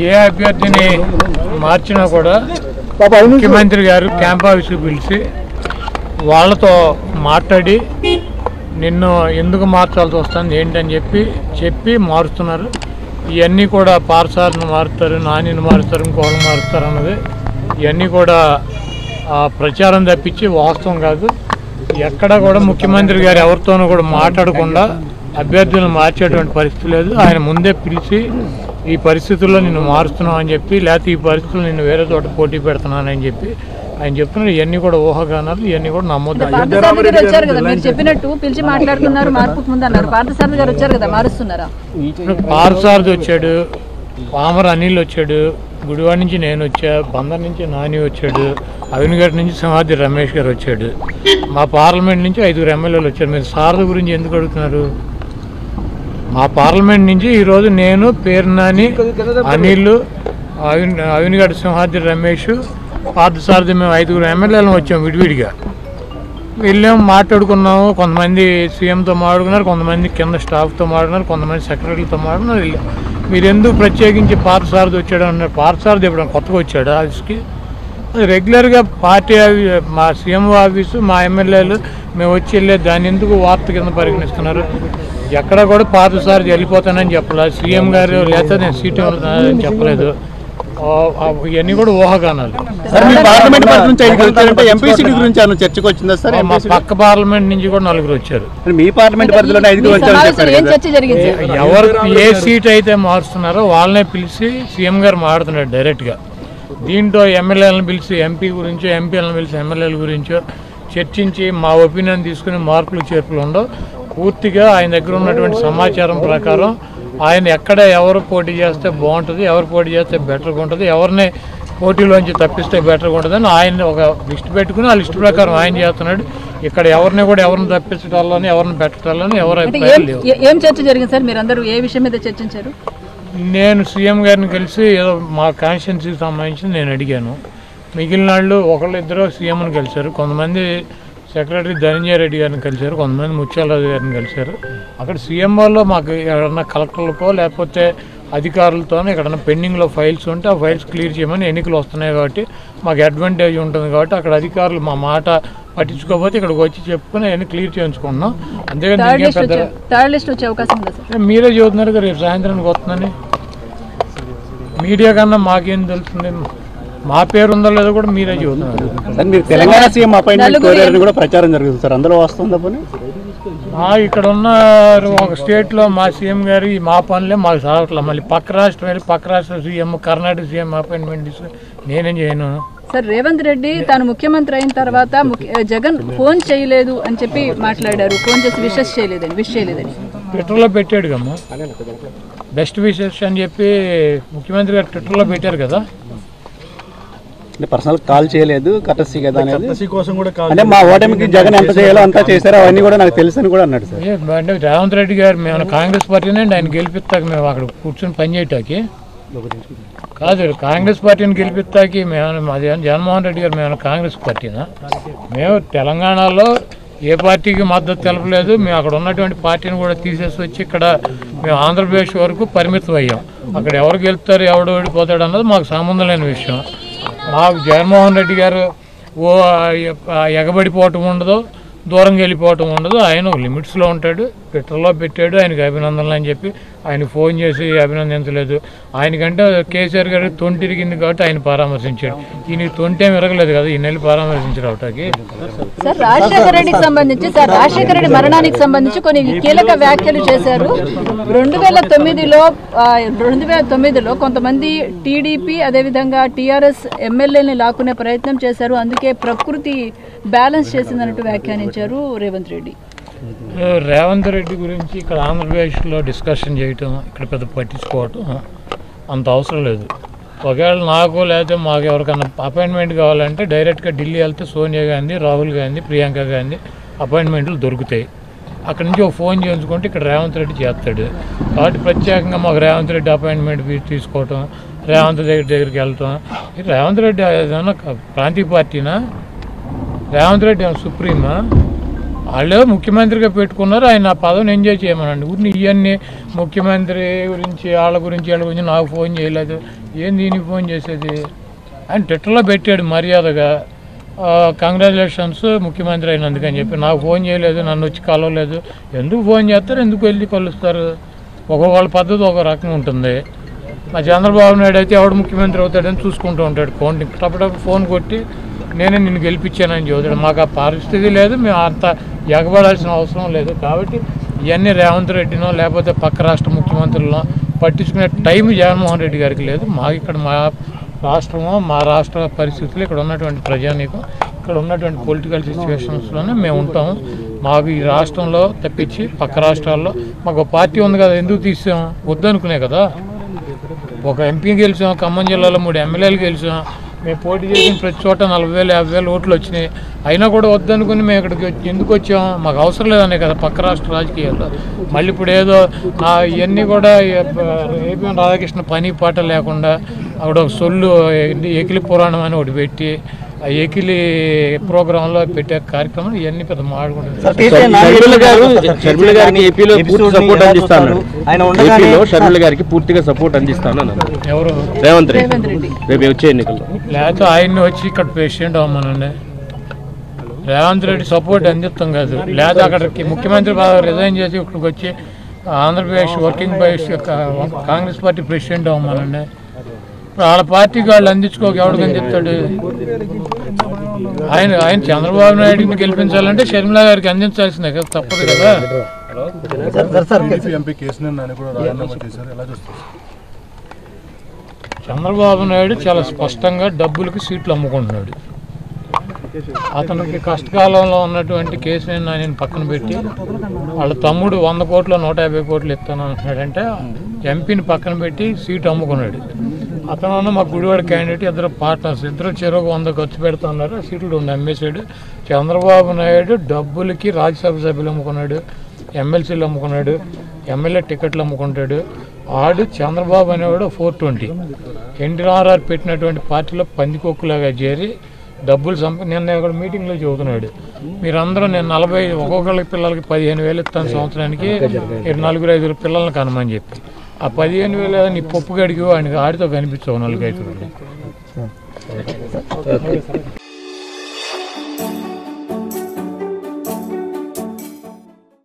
ఏ అభ్యర్థిని మార్చినా కూడా ముఖ్యమంత్రి గారు క్యాంప్ ఆఫీస్కి పిలిచి వాళ్ళతో మాట్లాడి నిన్ను ఎందుకు మార్చాల్సి వస్తుంది ఏంటని చెప్పి మారుస్తున్నారు. ఇవన్నీ కూడా పార్సార్ని మారుస్తారు, నానిని మారుస్తారు, ఇంకోళ్ళు మారుస్తారు అన్నది ఇవన్నీ కూడా ప్రచారం తప్పించి వాస్తవం కాదు. ఎక్కడ కూడా ముఖ్యమంత్రి గారు ఎవరితోనూ కూడా మాట్లాడకుండా అభ్యర్థులను మార్చేటువంటి పరిస్థితి లేదు. ఆయన ముందే పిలిచి ఈ పరిస్థితుల్లో నిన్ను మారుస్తున్నావు అని చెప్పి, లేకపోతే ఈ పరిస్థితుల్లో నిన్ను వేరే చోట పోటీ పెడుతున్నానని చెప్పి ఆయన చెప్తున్నారు. ఇవన్నీ కూడా ఊహాగానాలు, ఇవన్నీ కూడా నమ్మొద్దు. చెప్పినట్టు పిలిచి మాట్లాడుతున్నారు, మార్పుకు ముందు అన్నారు. పార్థసారథి గారు వచ్చారు కదా, మారుస్తున్నారా? పార్థసారథి వచ్చాడు, పామర అనిల్ వచ్చాడు, గుడివాడ నుంచి నేను వచ్చా, బందర్ నుంచి నాని వచ్చాడు, అవినగడ్డ నుంచి సింహాద్రి రమేష్ గారు వచ్చాడు, మా పార్లమెంట్ నుంచి 5 ఎమ్మెల్యేలు వచ్చారు. మీరు సారథి గురించి ఎందుకు అడుగుతున్నారు? మా పార్లమెంట్ నుంచి ఈరోజు నేను, పేర్నాని, అనిల్, అవినగడ్డ సింహాద్రి రమేష్, పార్థసారథి మేము 5 ఎమ్మెల్యేలను వచ్చాము. విడివిడిగా వెళ్ళాము, మాట్లాడుకున్నాము. కొంతమంది సీఎంతో మాట్లాడుకున్నారు, కొంతమంది కింద స్టాఫ్తో మాట్లాడుకున్నారు, కొంతమంది సెక్రటరీలతో మాట్లాడుకున్నారు. వెళ్ళాము. మీరు ఎందుకు ప్రత్యేకించి పార్థసారథి వచ్చాడు అన్నారు? పార్థసారథి ఎప్పుడు కొత్తగా వచ్చాడు ఆఫీస్కి? రెగ్యులర్గా పార్టీ మా సీఎం ఆఫీసు, మా ఎమ్మెల్యేలు మేము వచ్చి వెళ్ళేది. దాన్ని ఎందుకు వార్త కింద పరిగణిస్తున్నారు? ఎక్కడ కూడా పార్థసారథి వెళ్ళిపోతానని చెప్పలేదు సీఎం గారు, లేకపోతే నేను సీటు అని చెప్పలేదు. ఇవన్నీ కూడా ఊహాగానాలు. మా పక్క పార్లమెంట్ నుంచి కూడా 4 వచ్చారు. మీ పార్లమెంట్ ఎవరు ఏ సీట్ అయితే మారుస్తున్నారో వాళ్ళనే పిలిచి సీఎం గారు మాట్లాడుతున్నాడు డైరెక్ట్గా. దీంట్లో ఎమ్మెల్యేలను పిలిచి ఎంపీ గురించో, ఎంపీలను పిలిచి ఎమ్మెల్యేల గురించో చర్చించి మా ఒపీనియన్ తీసుకుని మార్పులు చేర్పులు ఉండవు. పూర్తిగా ఆయన దగ్గర ఉన్నటువంటి సమాచారం ప్రకారం ఆయన ఎక్కడ ఎవరు పోటీ చేస్తే బాగుంటుంది, ఎవరు పోటీ చేస్తే బెటర్గా ఉంటుంది, ఎవరిని పోటీలోంచి తప్పిస్తే బెటర్గా ఉంటుంది అని ఆయన ఒక లిస్ట్ పెట్టుకుని ఆ లిస్ట్ ప్రకారం ఆయన చేస్తున్నాడు. ఇక్కడ ఎవరిని కూడా ఎవరిని తప్పించడాలని, ఎవరిని పెట్టడాలని ఎవరు అభిప్రాయం లేవు. ఏం చర్చ జరిగింది సార్? మీరందరూ ఏ విషయం మీద చర్చించారు? నేను సీఎం గారిని కలిసి ఏదో మా కాన్స్టిట్యున్సీకి సంబంధించి నేను అడిగాను. మిగిలిన వాళ్ళు ఒకళ్ళిద్దరు సీఎంని కలిశారు, కొంతమంది సెక్రటరీ ధనంజయ రెడ్డి గారిని కలిశారు, కొంతమంది ముత్యాలరాజు గారిని కలిశారు. అక్కడ సీఎం వాళ్ళు మాకు ఎక్కడన్నా కలెక్టర్లకో లేకపోతే అధికారులతో ఎక్కడన్నా పెండింగ్లో ఫైల్స్ ఉంటే ఆ ఫైల్స్ క్లియర్ చేయమని, ఎన్నికలు వస్తున్నాయి కాబట్టి మాకు అడ్వాంటేజ్ ఉంటుంది కాబట్టి అక్కడ అధికారులు మా మాట పట్టించుకోకపోతే ఇక్కడికి వచ్చి చెప్పుకుని అవన్నీ క్లియర్ చేయించుకున్నాం. అంతేగాని మీరే చెబుతున్నారు కదా రేపు సాయంత్రానికి వస్తుందని. మీడియా కన్నా మాకేం తెలుస్తుంది? మా పేరు ఉందో లేదో కూడా మీరే చెబుతున్నారు. మీరు తెలంగాణ సీఎం అపాయింట్మెంట్ కోరారని కూడా ప్రచారం జరుగుతుంది సార్, అందులో వస్తుందా పని? ఇక్కడ ఉన్న ఒక స్టేట్లో మా సీఎం గారు మా పనులే మాకు సాగట్లేదు. మళ్ళీ పక్క రాష్ట్రం వెళ్ళి పక్క రాష్ట్ర సీఎం, కర్ణాటక సీఎం అపాయింట్మెంట్ ఇస్తే నేనేం చేయను. సార్, రేవంత్ రెడ్డి తాను ముఖ్యమంత్రి అయిన తర్వాత జగన్ ఫోన్ చేయలేదు అని చెప్పి మాట్లాడారు. ఫోన్ చేసి విషెస్ చేయలేదని ట్విట్టర్లో పెట్టాడు కమ్మా, బెస్ట్ విషెస్ అని చెప్పి ముఖ్యమంత్రి గారు ట్విట్టర్లో పెట్టారు కదా. పర్సనల్ కాల్ చేయలేదు, కటర్సీ కదా అంటే మా ఓటమికి జగన్ ఎంత చేయాలో అంతా చేశారు, అవన్నీ కూడా నాకు తెలుసు అని కూడా అన్నాడు సార్. అంటే రేవంత్ రెడ్డి గారు మేము కాంగ్రెస్ పార్టీనే ఆయన గెలిపిస్తాక మేము అక్కడ కూర్చొని పనిచేయటానికి కాదు, కాంగ్రెస్ పార్టీని గెలిపిస్తాకి మేము అది జగన్మోహన్ రెడ్డి గారు మేము కాంగ్రెస్ పార్టీనా? మేము తెలంగాణలో ఏ పార్టీకి మద్దతు తెలపలేదు. మేము అక్కడ ఉన్నటువంటి పార్టీని కూడా తీసేసి వచ్చి ఇక్కడ మేము ఆంధ్రప్రదేశ్ వరకు పరిమితం అయ్యాం. అక్కడ ఎవరు గెలుస్తారు, ఎవడు ఓడిపోతాడు అన్నది మాకు సంబంధం లేని విషయం. మాకు జగన్మోహన్ రెడ్డి గారు ఎగబడిపోవటం ఉండదు, దూరంగా వెళ్ళిపోవటం ఉండదు. ఆయన లిమిట్స్లో ఉంటాడు. ట్విట్టర్లో పెట్టాడు ఆయనకి అభినందనలు అని చెప్పి, ఆయన ఫోన్ చేసి అభినందించలేదు. ఆయనకంటే కేసీఆర్ గారు తొంటిరిగింది కాబట్టి ఆయన పరామర్శించాడు. ఈయనకి తొంటేం విరగలేదు కదా, ఈ నెల పరామర్శించారు అవటానికి. సార్, రాజశేఖర రెడ్డి మరణానికి సంబంధించి కొన్ని కీలక వ్యాఖ్యలు చేశారు. 2009లో కొంతమంది టీడీపీ అదేవిధంగా టీఆర్ఎస్ ఎమ్మెల్యేని లాక్కునే ప్రయత్నం చేశారు, అందుకే ప్రకృతి బ్యాలెన్స్ చేసిందన్నట్టు వ్యాఖ్యానించారు రేవంత్ రెడ్డి. రేవంత్ రెడ్డి గురించి ఇక్కడ ఆంధ్రప్రదేశ్లో డిస్కషన్ చేయటం, ఇక్కడ పెద్ద పట్టించుకోవటం అంత అవసరం లేదు. ఒకవేళ నాకు లేకపోతే మాకు ఎవరికైనా అపాయింట్మెంట్ కావాలంటే డైరెక్ట్గా ఢిల్లీ వెళ్తే సోనియా గాంధీ, రాహుల్ గాంధీ, ప్రియాంక గాంధీ అపాయింట్మెంట్లు దొరుకుతాయి. అక్కడి నుంచి ఒక ఫోన్ చేయించుకుంటే ఇక్కడ రేవంత్ రెడ్డి చేస్తాడు. కాబట్టి ప్రత్యేకంగా మాకు రేవంత్ రెడ్డి అపాయింట్మెంట్ తీసుకోవటం, రేవంత్ దగ్గరికి వెళ్ళటం. రేవంత్ రెడ్డి ఏదైనా ప్రాంతీయ పార్టీనా? రేవంత్ రెడ్డి సుప్రీమా? వాళ్ళే ముఖ్యమంత్రిగా పెట్టుకున్నారు, ఆయన ఆ పదవిని ఎంజాయ్ చేయమనండి. ఊరిని ఇవన్నీ ముఖ్యమంత్రి గురించి వాళ్ళ గురించి నాకు ఫోన్ చేయలేదు, ఏం దీనికి ఫోన్ చేసేది ఆయన ట్విట్టర్లో పెట్టాడు మర్యాదగా, కంగ్రాచులేషన్స్ ముఖ్యమంత్రి అయినందుకని చెప్పి. నాకు ఫోన్ చేయలేదు, నన్ను వచ్చి కలవలేదు. ఎందుకు ఫోన్ చేస్తారు, ఎందుకు వెళ్ళి కలుస్తారు? వాళ్ళ పద్ధతి ఒక రకంగా ఉంటుంది. మా చంద్రబాబు నాయుడు అయితే ఎవడు ముఖ్యమంత్రి అవుతాడని చూసుకుంటూ ఉంటాడు, టప్పుడు ఫోన్ కొట్టి నేనే నిన్ను గెలిపించానని చెబుతాడు. మాకు ఆ పరిస్థితి లేదు, మేము అంత ఎగబడాల్సిన అవసరం లేదు. కాబట్టి ఇవన్నీ రేవంత్ రెడ్డినో లేకపోతే పక్క రాష్ట్ర ముఖ్యమంత్రులను పట్టించుకునే టైం జగన్మోహన్ రెడ్డి గారికి లేదు. మాకు ఇక్కడ మా రాష్ట్రము, మా రాష్ట్ర పరిస్థితులు, ఇక్కడ ఉన్నటువంటి ప్రజానీకం, ఇక్కడ ఉన్నటువంటి పొలిటికల్ సిచ్యువేషన్స్లోనే మేము ఉంటాము. మాకు ఈ రాష్ట్రంలో తప్పించి పక్క రాష్ట్రాల్లో మాకు పార్టీ ఉంది కదా, ఎందుకు తీసాం? వద్దనుకునే కదా. ఒక ఎంపీ గెలిచాం, ఖమ్మం జిల్లాలో 3 ఎమ్మెల్యేలు గెలిచాం. మేము పోటీ చేసిన ప్రతి చోట 40,000 50,000 ఓట్లు వచ్చినాయి. అయినా కూడా వద్దనుకుని మేము ఇక్కడికి ఎందుకు వచ్చాం? మాకు అవసరం లేదనే కదా పక్క రాష్ట్ర రాజకీయాల్లో. మళ్ళీ ఇప్పుడు ఏదో ఇవన్నీ కూడా ఏపీ రాధాకృష్ణ పని పాట లేకుండా అక్కడ ఒక సొల్లు ఎకిలి పురాణం అని ఒకటి పెట్టి ఆ ఎకిలి ప్రోగ్రాంలో పెట్టే కార్యక్రమం ఇవన్నీ పెద్ద మాట్లాడుకుంటారు. పూర్తిగా సపోర్ట్ అందిస్తాను ఎవరు? రేవంత్ రెడ్డి రేపు వచ్చే ఎన్నికల్లో. లేకపోతే ఆయన్ని వచ్చి ఇక్కడ ప్రెసిడెంట్ అవ్వమనండి. రేవంత్ రెడ్డి సపోర్ట్ అందిస్తాం కాదు. లేదా అక్కడికి ముఖ్యమంత్రి రిజైన్ చేసి ఇక్కడికి వచ్చి Andhra Pradesh working Pradesh Congress party president అవ్వమనండి. వాళ్ళ పార్టీకి వాళ్ళు అందించుకోక ఎవడికని చెప్తాడు? ఆయన చంద్రబాబు నాయుడిని గెలిపించాలంటే షర్మిల గారికి అందించాల్సిందే కదా, తప్పదు కదా. చంద్రబాబు నాయుడు చాలా స్పష్టంగా డబ్బులకి సీట్లు అమ్ముకుంటున్నాడు. అతనికి కష్టకాలంలో ఉన్నటువంటి కేసీఆర్ నాని పక్కన పెట్టి వాళ్ళ తమ్ముడు 100 కోట్లు 150 కోట్లు ఇస్తాను అంటున్నాడంటే ఎంపీని పక్కన పెట్టి సీటు అమ్ముకున్నాడు. అతను మా గుడివాడ క్యాండిడేట్, ఇద్దరు పార్ట్నర్స్, ఇద్దరు చెరువు 100 ఖర్చు పెడుతున్నారు. సీట్లు 2 అమ్మేశాడు. చంద్రబాబు నాయుడు డబ్బులకి రాజ్యసభ సభ్యులు అమ్ముకున్నాడు, ఎమ్మెల్సీలు అమ్ముకున్నాడు, ఎమ్మెల్యే టికెట్లు అమ్ముకుంటాడు. ఆడు చంద్రబాబు అనేవాడు 420 ఎన్టీఆర్ఆర్ పెట్టినటువంటి పార్టీలో పందికొక్కులాగా చేరి డబ్బులు నిన్న ఇక్కడ మీటింగ్లో చెబుతున్నాడు, మీరందరూ నేను 40 ఒక్కొక్కళ్ళకి పిల్లలకి 15,000 ఇస్తాను సంవత్సరానికి, 4 5 పిల్లల్ని కనమని చెప్పి. ఆ 15,000 నీ పప్పు గడికి ఆడితో కనిపించవు 4 5.